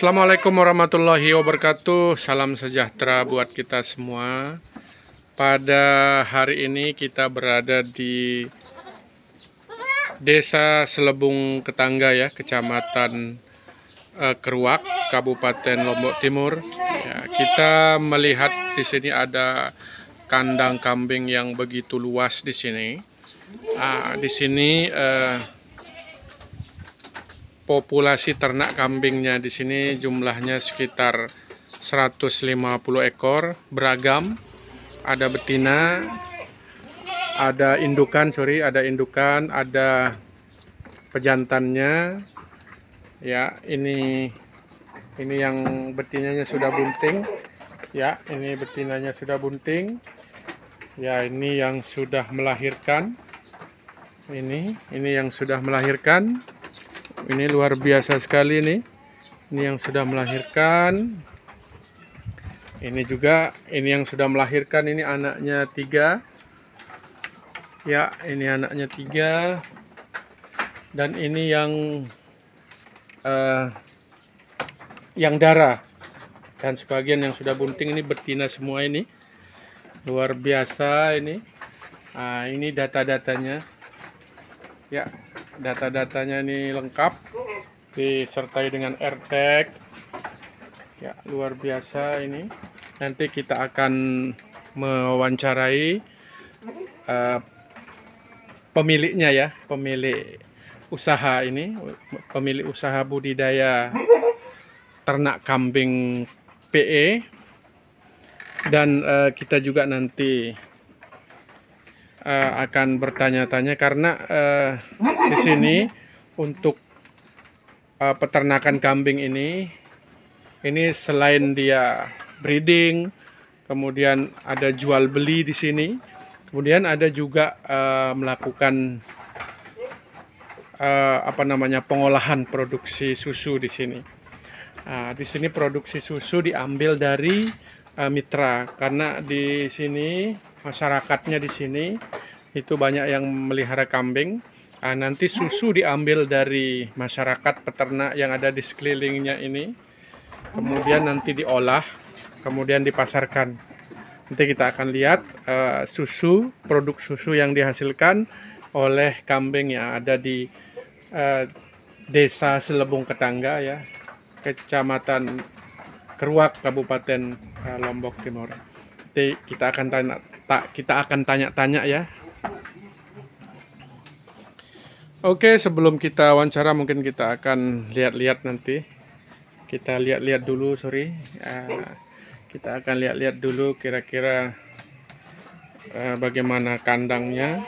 Assalamualaikum warahmatullahi wabarakatuh. Salam sejahtera buat kita semua. Pada hari ini kita berada di Desa Selebung Ketangga ya, Kecamatan Keruak, Kabupaten Lombok Timur. Ya, kita melihat di sini ada kandang kambing yang begitu luas di sini. Di sini populasi ternak kambingnya di sini jumlahnya sekitar 150 ekor, beragam. Ada betina, ada indukan, ada pejantannya. Ya, ini yang betinanya sudah bunting. Ya, ini betinanya sudah bunting. Ya, ini yang sudah melahirkan. Ini yang sudah melahirkan. Ini luar biasa sekali nih. Ini yang sudah melahirkan. Ini juga, ini yang sudah melahirkan, ini anaknya 3. Ya, ini anaknya 3. Dan ini yang darah. Dan sebagian yang sudah bunting ini betina semua ini. Luar biasa ini. Ini data-datanya. Ya, data-datanya ini lengkap, disertai dengan AirTag. Ya, luar biasa ini. Nanti kita akan mewawancarai pemiliknya ya, pemilik usaha ini, pemilik usaha budidaya ternak kambing PE. Dan kita juga nanti akan bertanya-tanya karena di sini untuk peternakan kambing ini selain dia breeding, kemudian ada jual beli di sini, kemudian ada juga melakukan pengolahan produksi susu di sini. Di sini produksi susu diambil dari mitra, karena di sini masyarakatnya di sini itu banyak yang melihara kambing. Nanti susu diambil dari masyarakat peternak yang ada di sekelilingnya ini, kemudian nanti diolah, kemudian dipasarkan. Nanti kita akan lihat produk susu yang dihasilkan oleh kambing yang ada di Desa Selebung Ketangga ya, Kecamatan Keruak, Kabupaten Lombok Timur. Nanti kita akan tanya-tanya ya. Oke, sebelum kita wawancara mungkin kita akan lihat-lihat nanti. Kita lihat-lihat dulu, kita akan lihat-lihat dulu kira-kira bagaimana kandangnya.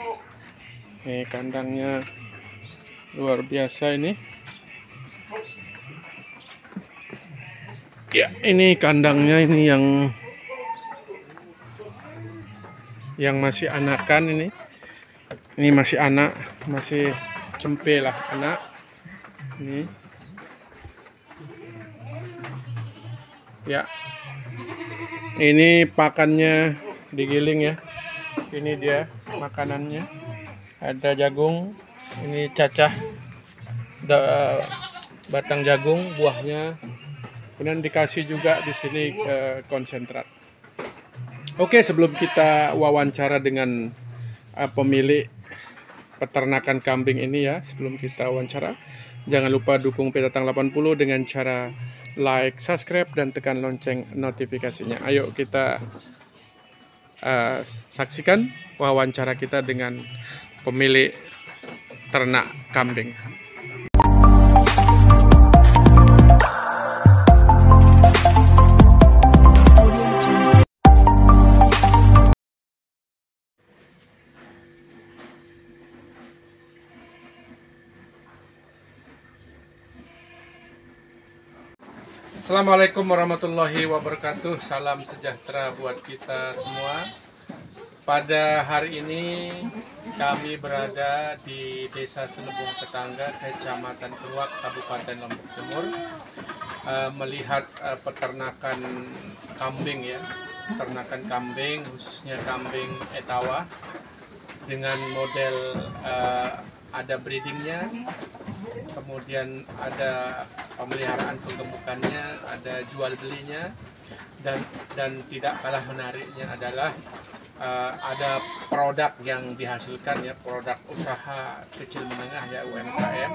Kandangnya luar biasa ini. Ya, ini kandangnya ini yang masih anakan ini. Ini masih anak, masih cempe lah anak. Ini. Ya. Ini pakannya digiling ya. Ini dia makanannya. Ada jagung, ini cacah batang jagung, buahnya. Kemudian dikasih juga di sini konsentrat. Oke, sebelum kita wawancara dengan pemilik peternakan kambing ini ya, sebelum kita wawancara, jangan lupa dukung Petatang 80 dengan cara like, subscribe, dan tekan lonceng notifikasinya. Ayo kita saksikan wawancara kita dengan pemilik ternak kambing. Assalamualaikum warahmatullahi wabarakatuh. Salam sejahtera buat kita semua. Pada hari ini kami berada di Desa Selebung Ketangga, Kecamatan Keruak, Kabupaten Lombok Timur, melihat peternakan kambing ya, peternakan kambing khususnya kambing Etawa dengan model ada breedingnya, kemudian ada pemeliharaan penggemukannya, ada jual belinya, dan tidak kalah menariknya adalah ada produk yang dihasilkan ya, produk usaha kecil menengah ya, UMKM.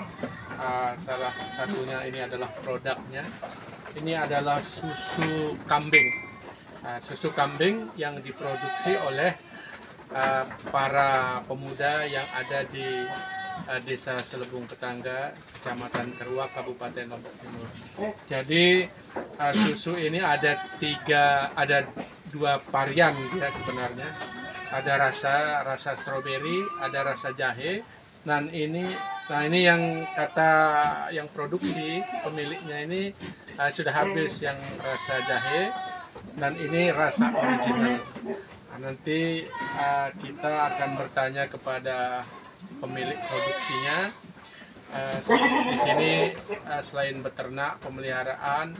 Salah satunya ini adalah produknya, ini adalah susu kambing. Susu kambing yang diproduksi oleh para pemuda yang ada di Desa Selebung Ketangga, Kecamatan Keruak, Kabupaten Lombok Timur. Jadi susu ini ada dua varian ya sebenarnya. Ada rasa stroberi, ada rasa jahe. Nah ini yang kata yang produksi pemiliknya ini sudah habis yang rasa jahe, dan ini rasa original. Nanti kita akan bertanya kepada pemilik produksinya. Di sini selain beternak, pemeliharaan,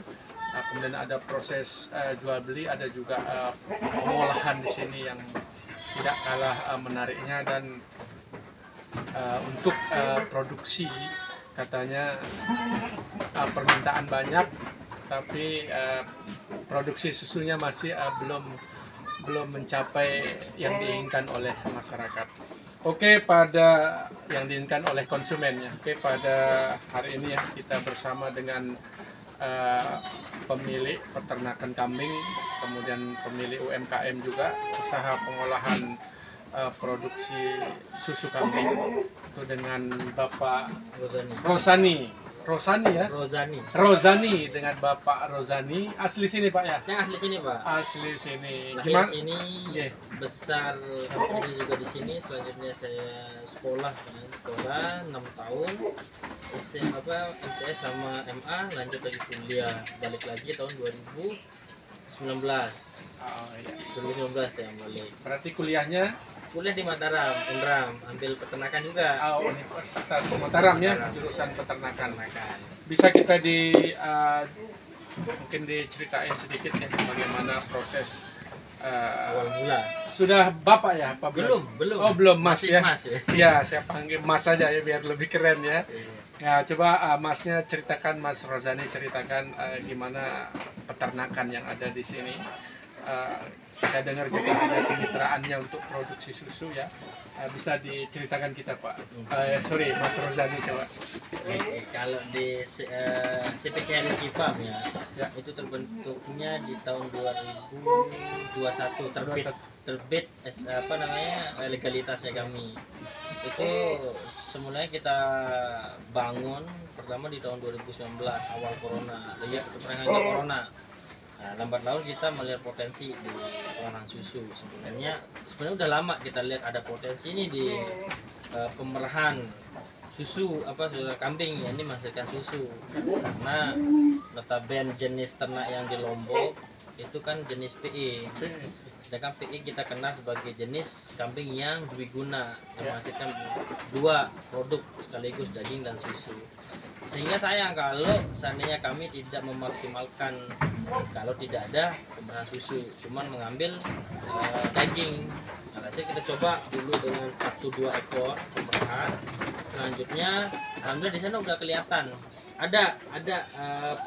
kemudian ada proses jual beli, ada juga pengolahan di sini yang tidak kalah menariknya. Dan untuk produksi katanya permintaan banyak, tapi produksi susunya masih belum mencapai yang diinginkan oleh masyarakat. Oke, pada yang diinginkan oleh konsumennya. Oke, pada hari ini ya kita bersama dengan pemilik peternakan kambing, kemudian pemilik UMKM juga, usaha pengolahan produksi susu kambing, itu dengan Bapak Rozani ya? Rozani dengan Bapak Rozani. Asli sini Pak ya? Yang asli sini Pak. Asli sini. Lahir sini, besar ini juga di sini. Selanjutnya saya sekolah 6 tahun. MTS sama MA, lanjut lagi kuliah. Balik lagi tahun 2019. Oh, iya. 2019 ya balik. Berarti kuliahnya? Kuliah di Mataram, Unram, ambil peternakan juga. Universitas Mataram ya, jurusan peternakan. Bisa kita mungkin diceritain sedikit ya bagaimana proses awal mula. Sudah Bapak ya? Pak belum. Oh belum, Mas ya? Mas ya. Iya, saya panggil Mas saja ya biar lebih keren ya. Ya, coba Masnya ceritakan, Mas Rozani ceritakan gimana peternakan yang ada di sini. Saya dengar juga ada kemitraannya untuk produksi susu ya. Bisa diceritakan kita Pak. Sorry, Mas Rozani coba. Kalau di CPCN Farm ya, itu terbentuknya di tahun 2021 terbit legalitasnya kami. Itu semulanya kita bangun pertama di tahun 2019 awal corona, pertengahan corona. Nah, lambat laun kita melihat potensi di pengolahan susu. Sebenarnya udah lama kita lihat ada potensi ini di pemerahan susu kambing yang ini menghasilkan susu. Karena notabene jenis ternak yang di Lombok itu kan jenis PE. Sedangkan PE kita kenal sebagai jenis kambing yang dwiguna, yang menghasilkan dua produk sekaligus daging dan susu. Sehingga sayang kalau seandainya kami tidak memaksimalkan, kalau tidak ada pemerahan susu, cuman mengambil daging. Nah, kita coba dulu dengan 1-2 ekor pemerahan. Selanjutnya, alhamdulillah di sana udah kelihatan ada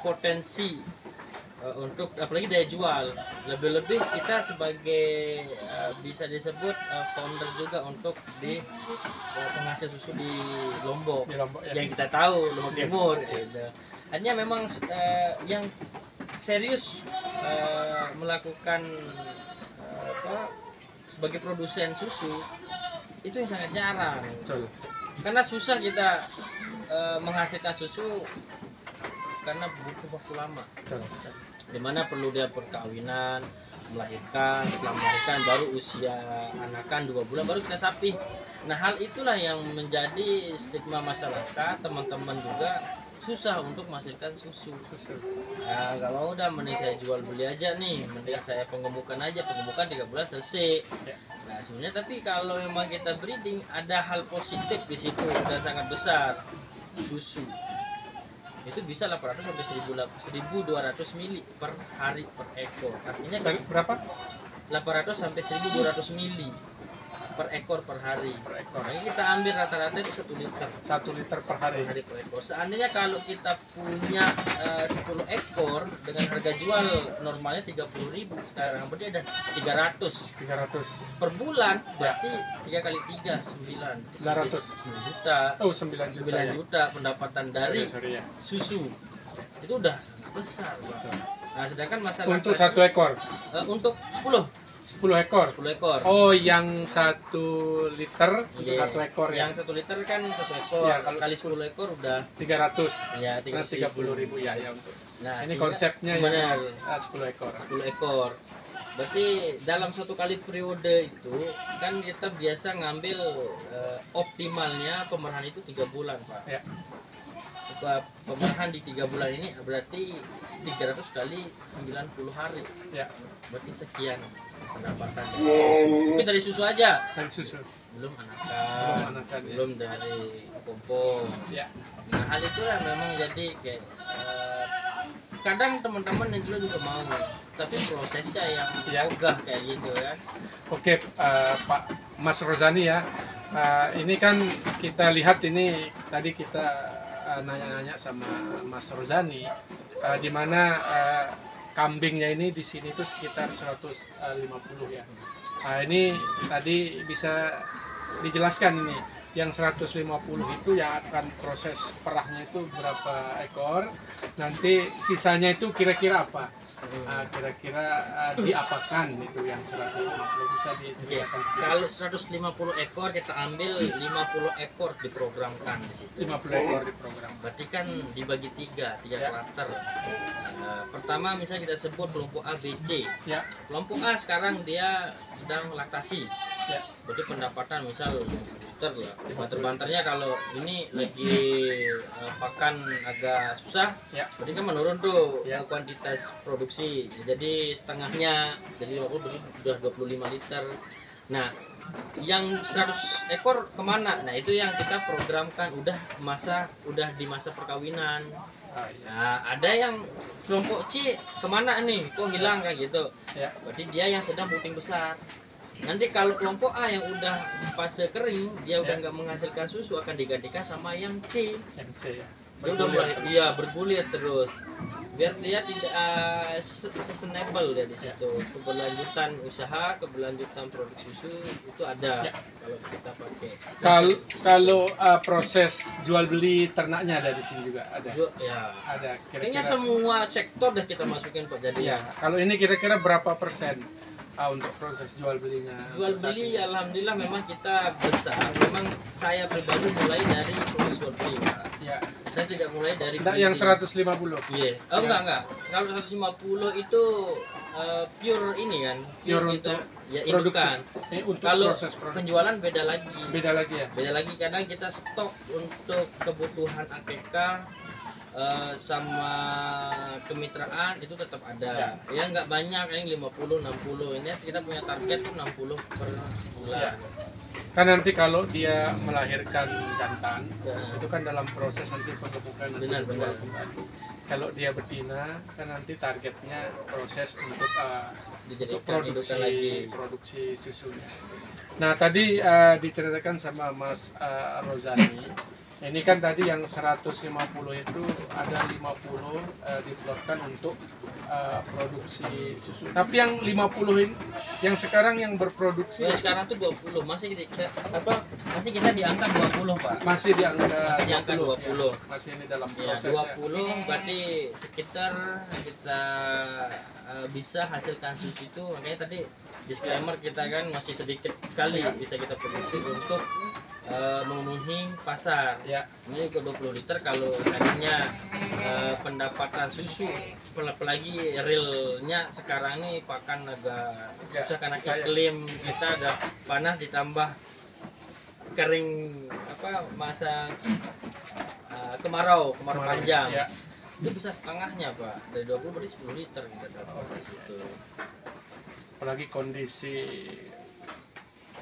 potensi untuk apalagi daya jual. Lebih-lebih kita sebagai bisa disebut founder juga untuk di penghasil susu di Lombok ya. Yang kita tahu Lombok Timur gitu. Artinya memang yang serius melakukan sebagai produsen susu itu yang sangat jarang. Karena susah kita menghasilkan susu karena butuh waktu lama. Dimana perlu dia perkawinan, melahirkan, setelah melahirkan baru usia anakan 2 bulan baru kita sapi. Nah, hal itulah yang menjadi stigma masyarakat, teman-teman juga susah untuk menghasilkan susu. Nah, kalau udah mending saya jual beli aja nih, mending saya penggemukan aja, penggemukan 3 bulan selesai. Nah, sebenarnya tapi kalau memang kita breeding ada hal positif di situ dan sangat besar. Susu itu bisa 800 sampai 1200 mili per hari per ekor. Artinya berapa? 800 sampai 1200 mili per ekor per hari. Per ekor. Nah, kita ambil rata-rata itu 1 liter 1 liter per hari. per hari per ekor. Seandainya kalau kita punya 10 ekor dengan harga jual normalnya 30.000, sekarang berarti ada 300 300. per bulan, berarti 3 kali 3 9 900. 9 juta. Oh, 9 juta. 9 Ya. juta pendapatan dari Sorry, ya. susu. Itu udah sangat besar, Pak. Nah, sedangkan masalah Untuk 1 ekor. untuk 10 ekor. 10 ekor. Oh, yang 1 liter untuk Iya. 1 ekor ya. Yang 1 liter kan 1 ekor. Ya, kalau kali 10 ekor udah 300. ya 30.000 ya, ya untuk. Nah, Ini sehingga- konsepnya benar. ya 10 ekor. 10 ekor. Berarti dalam suatu kali periode itu kan kita biasa ngambil optimalnya pemerahan itu 3 bulan, Pak. Ya. Pemerahan di 3 bulan ini berarti 300 kali 90 hari. Ya, Berarti sekian pendapatan dari susu. Mungkin dari susu aja. dari susu. Belum Belum anakan, anakan, ya. belum dari pompo. Ya. Nah, hal itu lah memang jadi kayak kadang teman-teman yang dulu juga mau, tapi prosesnya yang Ya. ogah kayak gitu kan. Oke, Pak Mas Rozani ya. Ini kan kita lihat ini tadi kita nanya-nanya sama Mas Rozani, di mana kambingnya ini di sini tuh sekitar 150 ya. Ini tadi bisa dijelaskan ini, yang 150 itu yang akan proses perahnya itu berapa ekor, nanti sisanya itu kira-kira apa? Kira-kira diapakan itu yang 150, bisa Oke, diceritakan sedikit? kalau 150 ekor kita ambil 50 ekor diprogramkan di situ. 50 ekor di program. Berarti kan dibagi tiga Ya. klaster. Pertama misalnya kita sebut kelompok A, B, C. Ya, Kelompok A sekarang dia sedang laktasi. ya, Berarti pendapatan misal 5 liter lah. Banter-banternya kalau ini lagi pakan agak susah, ya, berarti kan menurun tuh Ya. kuantitas produksi. Jadi setengahnya jadi 50 berarti udah 25 liter. Nah, yang 100 ekor kemana? Nah, itu yang kita programkan udah di masa perkawinan. iya. Nah, ada yang kelompok C kemana nih? Kok hilang kayak gitu? Ya. Berarti dia yang sedang puting besar. Nanti kalau kelompok A yang udah fase kering, dia udah Ya. nggak menghasilkan susu, akan digantikan sama yang C. MC ya. Dia udah mulai bergulir terus. Biar dia tidak sustainable dia di situ. Keberlanjutan usaha, keberlanjutan produksi susu itu ada Ya. kalau kita pakai. Kalau proses jual beli ternaknya ada di sini juga ada. Ya. Ada Kayaknya kira-kira. semua sektor dah kita masukin Pak. Jadi Ya, kalau ini kira-kira berapa persen untuk proses jual belinya? jual untuk saat beli ini? alhamdulillah memang kita besar. Memang saya pribadi mulai dari proses jual beli, Pak. Ya. Saya tidak mulai dari Enggak yang printing. 150. Iya. Oh Ya. enggak. Kalau 150 itu pure ini kan. Pure kita untuk ya produksi. indukan. Ini untuk Kalau proses produksi. penjualan beda lagi. Beda lagi ya. Beda lagi kadang kita stok untuk kebutuhan APK sama kemitraan itu tetap ada. Ya nggak banyak, yang 50 60. Ini kita punya target tuh 60 per bulan. Ya. Kan nanti kalau dia melahirkan jantan, Ya. itu kan dalam proses nanti pengebukan nanti Benar, dijual benar. kembali. Kalau dia betina, kan nanti targetnya proses untuk Dijadikan indukan lagi. produksi susunya. Nah tadi diceritakan sama Mas Rozani, ini kan tadi yang 150 itu ada 50 ditelurkan untuk produksi susu. Tapi yang 50 ini, yang sekarang yang berproduksi Ya, sekarang tuh 20. Masih kita di angka 20, Pak. masih di angka Masih di angka 20. ya. Masih ini dalam Ya, proses 20 berarti sekitar kita bisa hasilkan susu itu. Makanya tadi disclaimer kita kan masih sedikit sekali Ya. bisa kita produksi untuk memenuhi pasar. ya. Ini ke 20 liter kalau tadinya pendapatan susu apalagi realnya sekarang ini pakan agak Ya, susah karena susah ya. iklim kita ada panas ditambah kering masa kemarau panjang. Ya. Itu bisa setengahnya, Pak. Dari 20 berarti 10 liter kita dapat di situ. Apalagi kondisi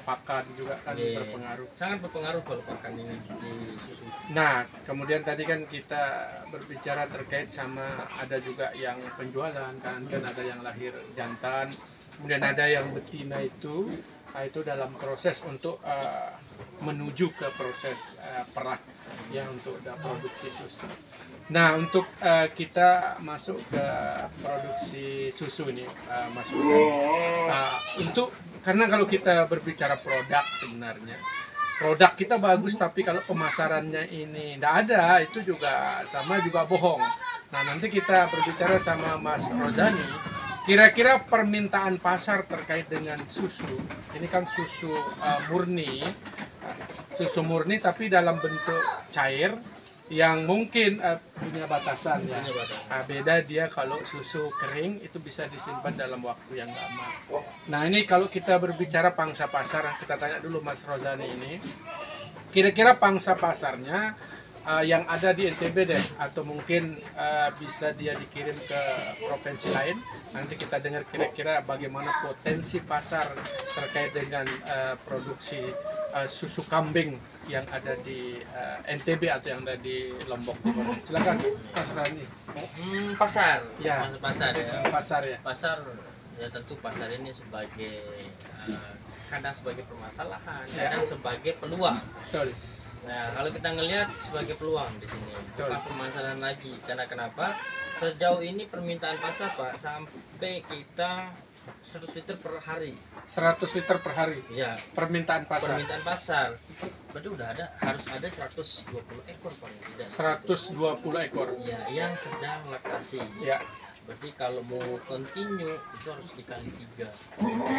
pakan juga kan Iya. berpengaruh. Sangat berpengaruh kalau pakan ini di susu. Nah, kemudian tadi kan kita berbicara terkait sama ada juga yang penjualan kan ada yang lahir jantan, kemudian ada yang betina itu Itu dalam proses untuk menuju ke proses perah ya untuk produksi susu. Nah, untuk kita masuk ke produksi susu ini, Mas Udan. Untuk karena kalau kita berbicara produk sebenarnya produk kita bagus, tapi kalau pemasarannya ini tidak ada, itu juga sama juga bohong. Nah, nanti kita berbicara sama Mas Rozani, kira-kira permintaan pasar terkait dengan susu, ini kan susu murni tapi dalam bentuk cair, yang mungkin punya batasan ya. Beda dia kalau susu kering itu bisa disimpan dalam waktu yang lama. Nah, ini kalau kita berbicara pangsa pasar, kita tanya dulu Mas Rozani ini, kira-kira pangsa pasarnya yang ada di NTB deh, atau mungkin bisa dia dikirim ke provinsi lain. Nanti kita dengar kira-kira bagaimana potensi pasar terkait dengan produksi susu kambing yang ada di NTB atau yang ada di Lombok Timur. Silakan Mas Rani. Pasar, Ya, pasar ya. Pasar ya. Pasar ya, tentu pasar ini sebagai kadang sebagai permasalahan, kadang sebagai peluang. Betul. Nah, kalau kita ngelihat sebagai peluang di sini, bukan permasalahan lagi. Karena kenapa? Sejauh ini permintaan pasar, Pak, sampai kita 100 liter per hari. 100 liter per hari. Ya, Permintaan pasar. permintaan pasar. Berarti udah harus ada 120 ekor paling tidak. 120 ekor. Ya, yang sedang laktasi. Ya. Berarti kalau mau continue itu harus dikali 3.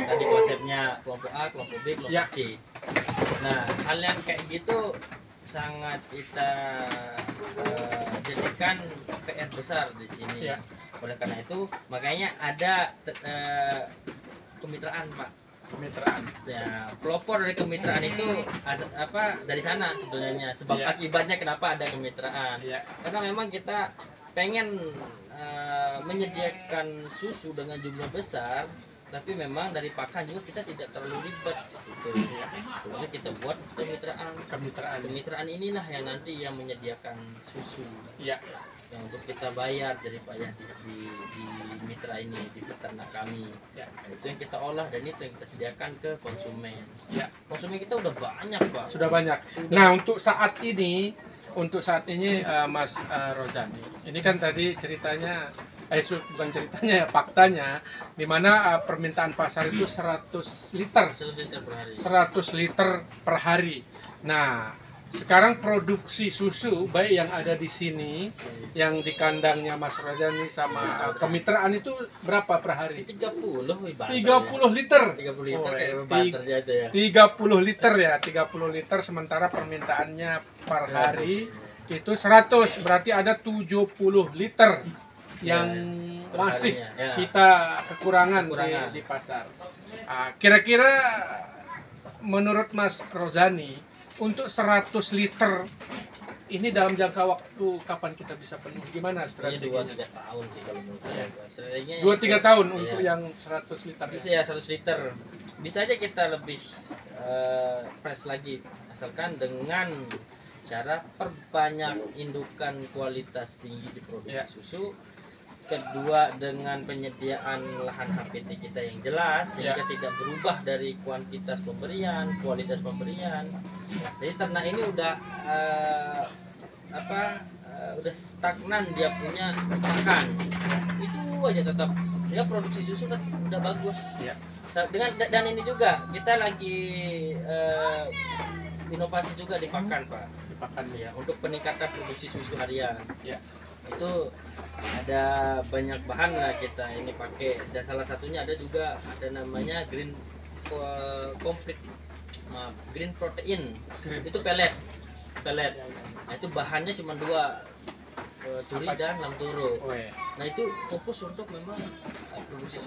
Tadi konsepnya kelompok A, kelompok B, kelompok C. Nah, hal yang kayak gitu sangat kita jadikan PR besar di sini. Oleh karena itu, makanya ada kemitraan, Pak. Kemitraan. Ya, pelopor dari kemitraan itu dari sana sebenarnya. Sebab akibatnya kenapa ada kemitraan. Karena memang kita pengen menyediakan susu dengan jumlah besar, tapi memang dari pakan juga kita tidak terlalu ribet di situ. Jadi kita buat kemitraan inilah yang nanti yang menyediakan susu. Yang untuk kita bayar dari payah di mitra ini, di peternak kami. Nah, itu yang kita olah dan itu yang kita sediakan ke konsumen. Konsumen kita udah banyak, Pak. Sudah banyak. Nah, untuk saat ini Mas Rozani, ini kan tadi ceritanya, bukan ceritanya ya, faktanya, di mana permintaan pasar itu 100 liter. 100 liter per hari. 100 liter per hari. Nah, sekarang produksi susu baik yang ada di sini, yang di kandangnya Mas Rozani sama kemitraan itu berapa per hari? 30 liter. 30 liter kayak banter aja ya. 30 liter ya, 30 liter, sementara permintaannya per hari itu 100, berarti ada 70 liter yang masih kita kekurangan di pasar. Kira-kira menurut Mas Rozani, untuk 100 liter ini dalam jangka waktu kapan kita bisa penuh? Gimana strateginya? 2-3 tahun sih kalau menurut saya. 2-3 tahun untuk yang 100 liter. Bisa ya 100 liter. Bisa aja kita lebih press lagi, asalkan dengan cara perbanyak indukan kualitas tinggi di produksi susu. Kedua, dengan penyediaan lahan HPT kita yang jelas, sehingga tidak berubah dari kuantitas pemberian, kualitas pemberian. Jadi ternak ini udah udah stagnan dia punya makan. Itu aja tetap, sehingga produksi susu udah bagus. Dan ini juga kita lagi inovasi juga di pakan, Pak. Di pakan ya, untuk peningkatan produksi susu harian. Itu ada banyak bahan lah kita ini pakai, dan salah satunya ada namanya green protein. Itu pellet. Nah, itu bahannya cuma 2, turi dan lamtoro. Nah, itu fokus untuk memang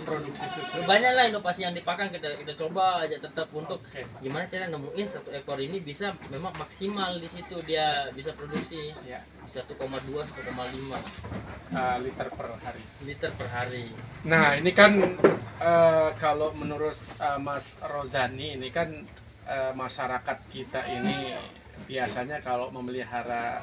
produksi susu. Banyak lah inovasi yang dipakai, kita coba aja tetap untuk gimana cara nemuin satu ekor ini bisa memang maksimal di situ dia bisa produksi 1,2 1,5 liter per hari. Nah, ini kan kalau menurut Mas Rozani, ini kan masyarakat kita ini biasanya kalau memelihara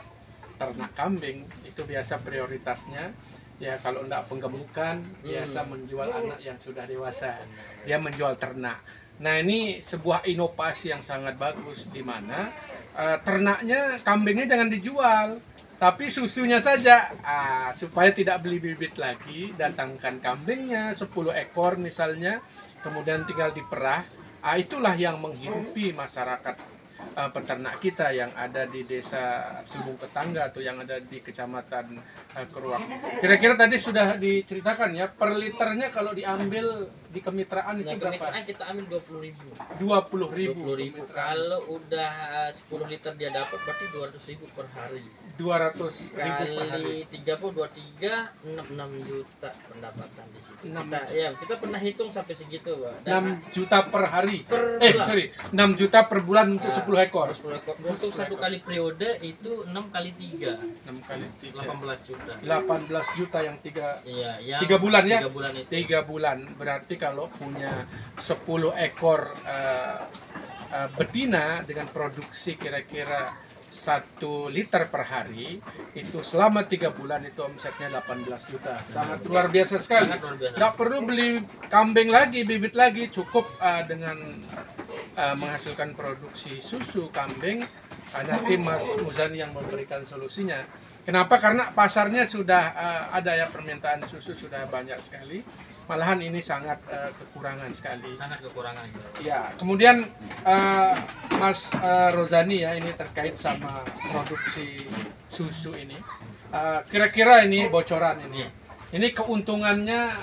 ternak kambing itu biasa prioritasnya ya, kalau enggak penggemukan biasa menjual anak yang sudah dewasa, dia menjual ternak. Nah, ini sebuah inovasi yang sangat bagus di mana ternaknya, kambingnya jangan dijual, tapi susunya saja. Supaya tidak beli bibit lagi, datangkan kambingnya 10 ekor misalnya, kemudian tinggal diperah. Itulah yang menghidupi masyarakat peternak kita yang ada di desa Selubung Tetangga atau yang ada di kecamatan Keruak. Kira-kira tadi sudah diceritakan ya, per liternya kalau diambil di kemitraan itu berapa? Kemitraan kita ambil 20.000. 20.000. Kalau udah 10 liter dia dapat berarti 200.000 per hari. 200.000 per hari. Kali 30 23 6 juta pendapatan di situ. 6. Kita pernah hitung sampai segitu, Pak. 6 juta per hari. Per bulan. 6 juta per bulan untuk 10 ekor. 10 ekor. Untuk satu kali periode itu 6 kali 3. 6 kali 3. 18 juta. 18 juta yang 3. Iya, yang 3 bulan ya? 3 bulan itu. 3 bulan. Berarti kalau punya 10 ekor betina dengan produksi kira-kira 1 liter per hari, itu selama 3 bulan itu omsetnya 18 juta. Sangat luar biasa sekali. Sangat luar biasa. Nggak perlu beli kambing lagi, bibit lagi, cukup dengan menghasilkan produksi susu kambing. Nanti Mas Muzani yang memberikan solusinya. Kenapa? Karena pasarnya sudah ada ya, permintaan susu sudah banyak sekali. Malahan ini sangat kekurangan sekali. Sangat kekurangan. Ya, kemudian Mas Rozani ya, ini terkait sama produksi susu ini. Kira-kira ini bocoran ini. Ini keuntungannya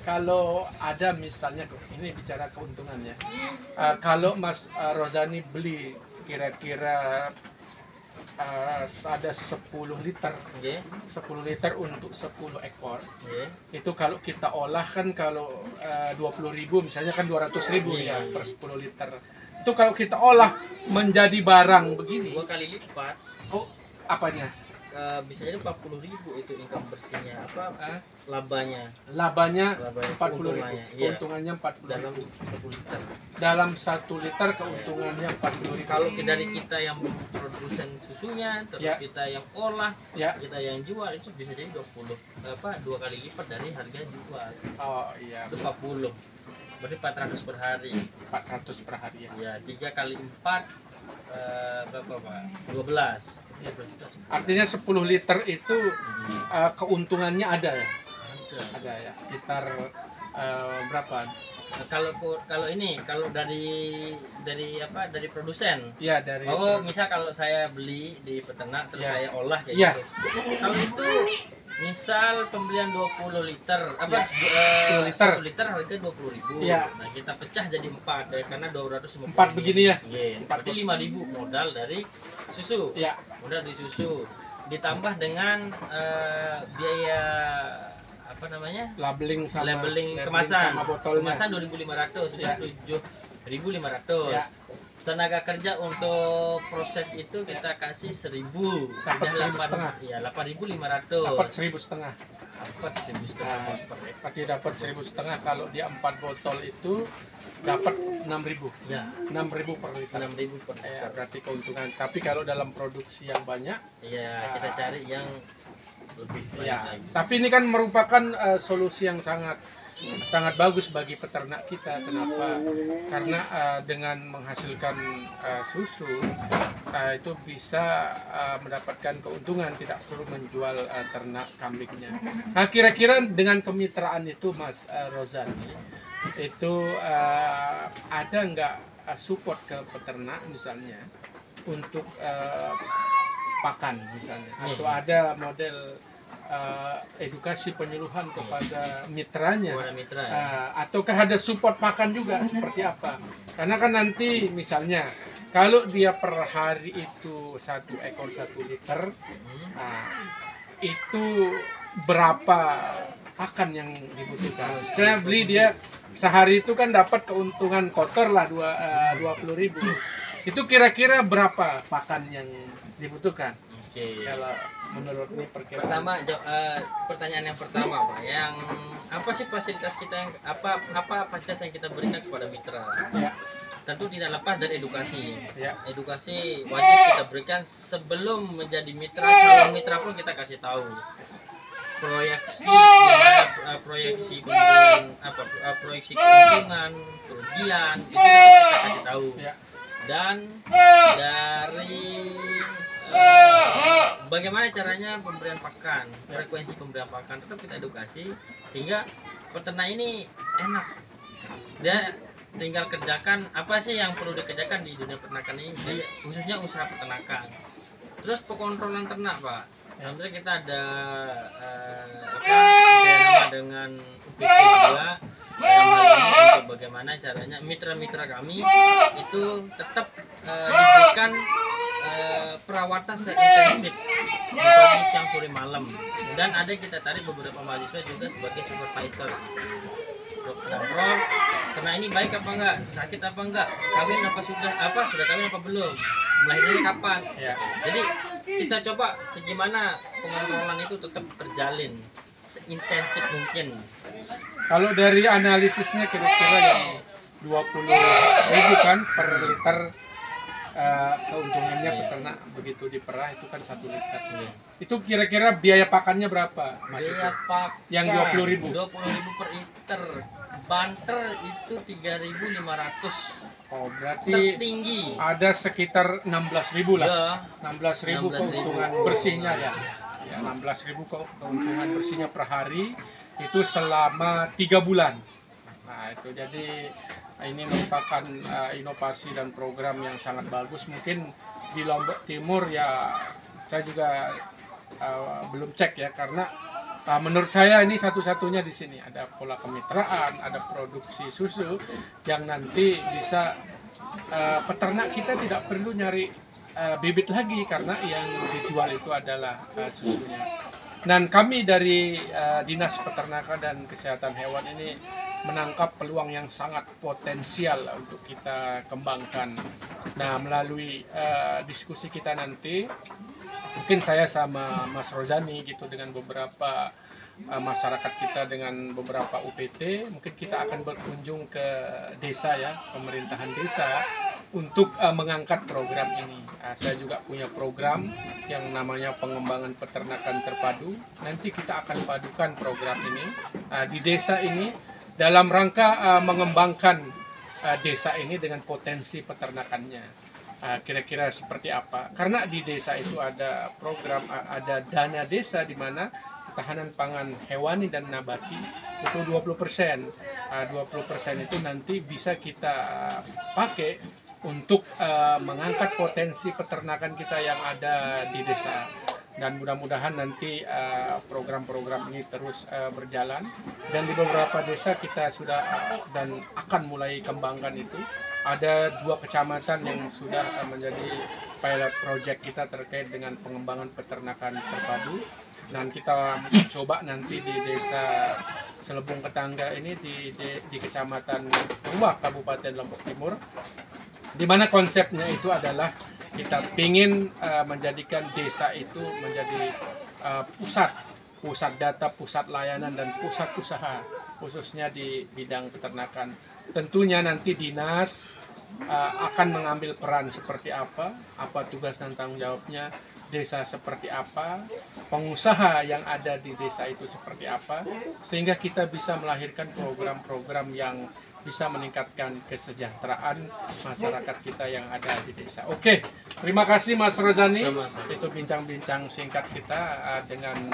kalau ada misalnya, ini bicara keuntungannya. Kalau Mas Rozani beli kira-kira ada 10 liter. 10 liter untuk 10 ekor. Itu kalau kita olah kan, kalau 20.000 misalnya kan 200.000 ya per 10 liter. Itu kalau kita olah menjadi barang begini. 2 kali lipat. Oh, apanya? Bisa jadi 40.000 itu income bersihnya. Labanya 40.000. Iya. Keuntungannya 40.000. dalam 10 liter. Dalam 1 liter keuntungannya 40.000. Kalau dari kita yang produsen susunya, terus Ya. kita yang olah, Ya. kita yang jual, itu bisa jadi 2 kali lipat dari harga jual. Oh iya, Itu 40. Berarti 400 per hari. 400 per hari ya. Ya, 3 kali 4 berapa, Pak? 12. Ya, 12. Artinya 10 liter itu keuntungannya ada ya? Ada ya, sekitar berapa? Kalau ini dari produsen. Ya, dari Misal kalau saya beli di peternak terus Ya. saya olah kayak Ya. gitu. Kalau itu misal pembelian 20 liter, 10 liter. 1 liter harga 20.000. Ya. Nah, kita pecah jadi 4 ya, karena 250. 4 begini ya? Iya, berarti 5.000 modal dari susu. Ya. Modal di susu ditambah dengan biaya labeling kemasan. sama botolnya. Kemasan 2.500 sudah Ya. 7.500. Ya. Tenaga kerja untuk proses itu kita kasih 1.000. Dapat 1.500. Iya, 8.500. Dapat 1.500. Dapat 1.500 per ekor. Berarti dapat 1.500. Kalau dia 4 botol itu dapat 6.000. Ya, 6.000 per liter. 6.000 per Ya, ekor. berarti keuntungan. Tapi kalau dalam produksi yang banyak, Iya, kita cari yang lebih banyak ya. lagi. Tapi ini kan merupakan solusi yang sangat bagus bagi peternak kita. Kenapa? Karena dengan menghasilkan susu itu bisa mendapatkan keuntungan, tidak perlu menjual ternak kambingnya. Nah, kira-kira dengan kemitraan itu, Mas Rozani, itu ada nggak support ke peternak misalnya untuk pakan misalnya, atau ada model edukasi penyuluhan kepada mitranya, Kepada mitra. ataukah ada support pakan juga seperti apa? Karena kan nanti misalnya kalau dia per hari itu 1 ekor 1 liter, itu berapa pakan yang dibutuhkan? Saya beli dia sehari itu kan dapat keuntungan kotor lah 20.000. Itu kira-kira berapa pakan yang dibutuhkan? Oke. Kalau menurut ini perkiraan. Pertama, pertanyaan yang pertama, Pak, yang apa sih fasilitas kita yang apa fasilitas yang kita berikan kepada mitra? Ya. Tentu tidak lepas dari edukasi. Ya. Edukasi wajib kita berikan sebelum menjadi mitra. Calon mitra pun kita kasih tahu proyeksi pembelian proyeksi keuntungan, kerugian itu tetap kita kasih tahu. Ya. Dan dari bagaimana caranya pemberian pakan, frekuensi pemberian pakan tetap kita edukasi sehingga peternak ini enak. Dia tinggal kerjakan apa sih yang perlu dikerjakan di dunia peternakan ini, khususnya usaha peternakan. Terus pengontrolan ternak, Pak. Alhamdulillah kita ada nama dengan UPT juga dalam hal ini untuk bagaimana caranya mitra-mitra kami itu tetap diberikan perawatan seintensif di pagi, siang, sore, malam. Dan ada kita tarik beberapa mahasiswa juga sebagai supervisor untuk kontrol karena ini baik apa enggak, sakit apa enggak, kawin apa sudah kawin apa belum, melahirkannya kapan. Ya. Jadi kita coba segimana pengontrolan itu tetap berjalin seintensif mungkin. Kalau dari analisisnya kira-kira yang 20.000 kan per liter, keuntungannya peternak begitu diperah itu kan 1 liter. Itu kira-kira biaya pakannya berapa, Mas? Biaya pakan Yang 20.000. 20.000 per liter. Banter itu 3.500. Oh, berarti tertinggi. Ada sekitar 16.000 lah. Ya, 16.000 keuntungan bersihnya ya. Ya, 16.000 keuntungan bersihnya per hari itu selama 3 bulan. Nah, itu jadi ini merupakan inovasi dan program yang sangat bagus. Mungkin di Lombok Timur ya saya juga belum cek ya, karena menurut saya ini satu-satunya di sini ada pola kemitraan, ada produksi susu yang nanti bisa peternak kita tidak perlu nyari bibit lagi karena yang dijual itu adalah susunya. Dan kami dari Dinas Peternakan dan Kesehatan Hewan ini menangkap peluang yang sangat potensial untuk kita kembangkan. Nah, melalui diskusi kita nanti, mungkin saya sama Mas Rozani gitu dengan beberapa masyarakat kita, dengan beberapa UPT, mungkin kita akan berkunjung ke desa ya, pemerintahan desa untuk mengangkat program ini. Saya juga punya program yang namanya pengembangan peternakan terpadu. Nanti kita akan padukan program ini di desa ini dalam rangka mengembangkan desa ini dengan potensi peternakannya. Kira-kira seperti apa? Karena di desa itu ada program, ada dana desa di mana ketahanan pangan hewani dan nabati itu 20%. 20% itu nanti bisa kita pakai untuk mengangkat potensi peternakan kita yang ada di desa. Dan mudah-mudahan nanti program-program ini terus berjalan, dan di beberapa desa kita sudah dan akan mulai kembangkan itu. Ada 2 kecamatan yang sudah menjadi pilot project kita terkait dengan pengembangan peternakan terpadu, dan kita coba nanti di desa Selebung Ketangga ini di kecamatan Ruah, Kabupaten Lombok Timur, di mana konsepnya itu adalah kita ingin menjadikan desa itu menjadi pusat data, pusat layanan, dan pusat usaha khususnya di bidang peternakan. Tentunya nanti dinas akan mengambil peran seperti apa tugas dan tanggung jawabnya, desa seperti apa, pengusaha yang ada di desa itu seperti apa, sehingga kita bisa melahirkan program-program yang bisa meningkatkan kesejahteraan masyarakat kita yang ada di desa. Oke, terima kasih Mas Rozani. Itu bincang-bincang singkat kita dengan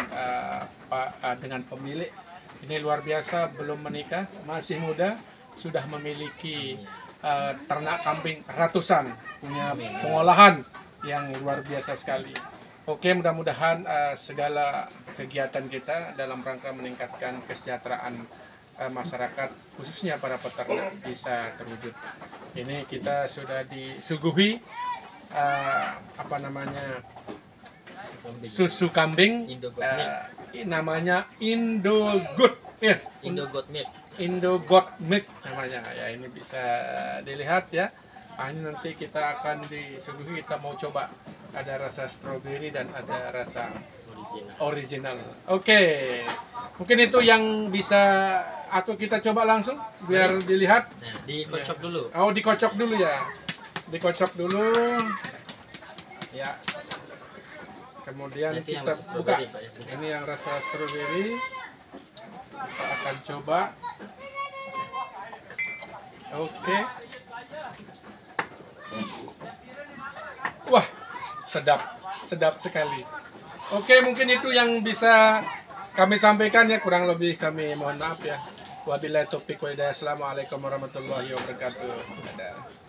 pemilik. Ini luar biasa, belum menikah, masih muda, sudah memiliki ternak kambing ratusan, punya pengolahan yang luar biasa sekali. Oke, mudah-mudahan segala kegiatan kita dalam rangka meningkatkan kesejahteraan masyarakat, khususnya para peternak, bisa terwujud. Ini kita sudah disuguhi susu kambing, namanya Indogood ya, Indogood Milk. Indogood Milk namanya ya. Ini bisa dilihat ya. Ini nanti kita akan disuguhi, kita mau coba, ada rasa stroberi dan ada rasa original. Oke, mungkin itu yang bisa, atau kita coba langsung biar dilihat. Nah, dikocok dulu. Oh, dikocok dulu ya. Dikocok dulu. Ya. Kemudian Nanti kita yang buka. Pak, ya. Ini yang rasa stroberi. Kita akan coba. Oke. Wah, sedap, sedap sekali. Oke, mungkin itu yang bisa kami sampaikan ya, kurang lebih kami mohon maaf ya. Wabillahi taufiq wa hidayah. Assalamualaikum warahmatullahi wabarakatuh. Dadah.